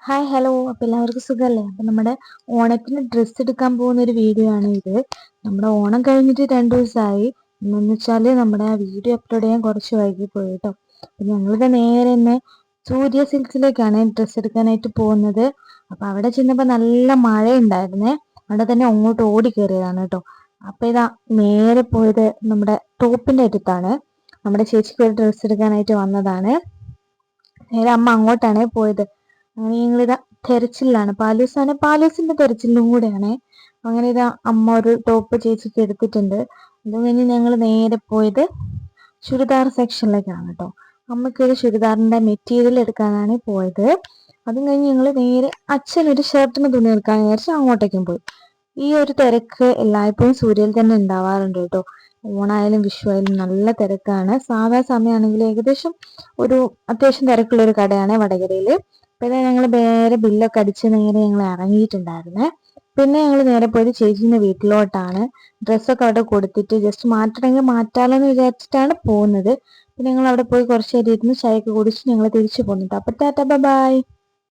Hi hello, അപ്പം എല്ലാവർക്കും സുഖമല്ലേ? അപ്പം നമ്മുടെ ഓണത്തിന് ഡ്രസ്സ് എടുക്കാൻ പോകുന്ന ഒരു വീഡിയോ ആണ് ഇത്. നമ്മുടെ ഓണം കഴിഞ്ഞിട്ട് 2 ദിവസമായി. എന്നു വെച്ചാൽ നമ്മുടെ വീഡിയോ അപ്ലോഡ് ചെയ്യാൻ കുറച്ച് വൈകി പോയി കേട്ടോ. അപ്പം ഞങ്ങളുടെ നേരെ തന്നെ സൂര്യ സിൽക്സിലേക്കാണ് ഡ്രസ്സ് എടുക്കാനായിട്ട് പോകുന്നത്. അപ്പം അവിടെ ചെന്നപ്പോൾ നല്ല മഴ ഉണ്ടായിരുന്നേ. അവിടെ തന്നെ അങ്ങോട്ട് ഓടി കയറിയതാണ് കേട്ടോ. അപ്പം ഇതാ നേരെ പോയത് നമ്മുടെ ടോപ്പിൻ്റെ അടുത്താണ്. നമ്മുടെ ചേച്ചിക്ക് ഒരു ഡ്രസ്സ് എടുക്കാനായിട്ട് വന്നതാണ്. നേരെ അമ്മ അങ്ങോട്ടാണ് പോയത്. അങ്ങനെ ഞങ്ങളിതാ തെരച്ചിലാണ്, പാലൂസിന്റെ തെരച്ചിലും കൂടെയാണ്. അങ്ങനെ ഇതാ അമ്മ ഒരു ടോപ്പ് ചേച്ചിക്ക് എടുത്തിട്ടുണ്ട്. അത് കഴിഞ്ഞ് ഞങ്ങൾ നേരെ പോയത് ചുരിദാർ സെക്ഷനിലേക്കാണ് കേട്ടോ. അമ്മയ്ക്കൊരു ചുരിദാറിന്റെ മെറ്റീരിയൽ എടുക്കാനാണ് പോയത്. അതും കഴിഞ്ഞ് ഞങ്ങൾ നേരെ അച്ഛനൊരു ഷർട്ടിന് തുണി എടുക്കാൻ വിചാരിച്ച് അങ്ങോട്ടേക്കും പോയി. ഈ ഒരു തിരക്ക് എല്ലായ്പ്പോഴും സൂര്യയിൽ തന്നെ ഉണ്ടാവാറുണ്ട് കേട്ടോ. ഓണായാലും വിഷു ആയാലും നല്ല തിരക്കാണ്. സാധാ സമയമാണെങ്കിൽ ഏകദേശം ഒരു അത്യാവശ്യം തിരക്കുള്ള ഒരു കടയാണ് വടകരയിൽ. പിന്നെ ഞങ്ങൾ നേരെ ബില്ലൊക്കെ അടിച്ച് നേരെ ഞങ്ങൾ ഇറങ്ങിയിട്ടുണ്ടായിരുന്നേ. പിന്നെ ഞങ്ങൾ നേരെ പോയത് ചേച്ചീൻ്റെ വീട്ടിലോട്ടാണ്. ഡ്രസ്സൊക്കെ അവിടെ കൊടുത്തിട്ട് ജസ്റ്റ് മാറ്റണമെങ്കിൽ മാറ്റാലോ എന്ന് വിചാരിച്ചിട്ടാണ് പോകുന്നത്. പിന്നെ ഞങ്ങൾ അവിടെ പോയി കുറച്ച് നേരം ഇരുന്ന് ചായയൊക്കെ കുടിച്ച് ഞങ്ങൾ തിരിച്ചു പോകുന്നുണ്ട്. അപ്പം ടാറ്റാ ബൈ.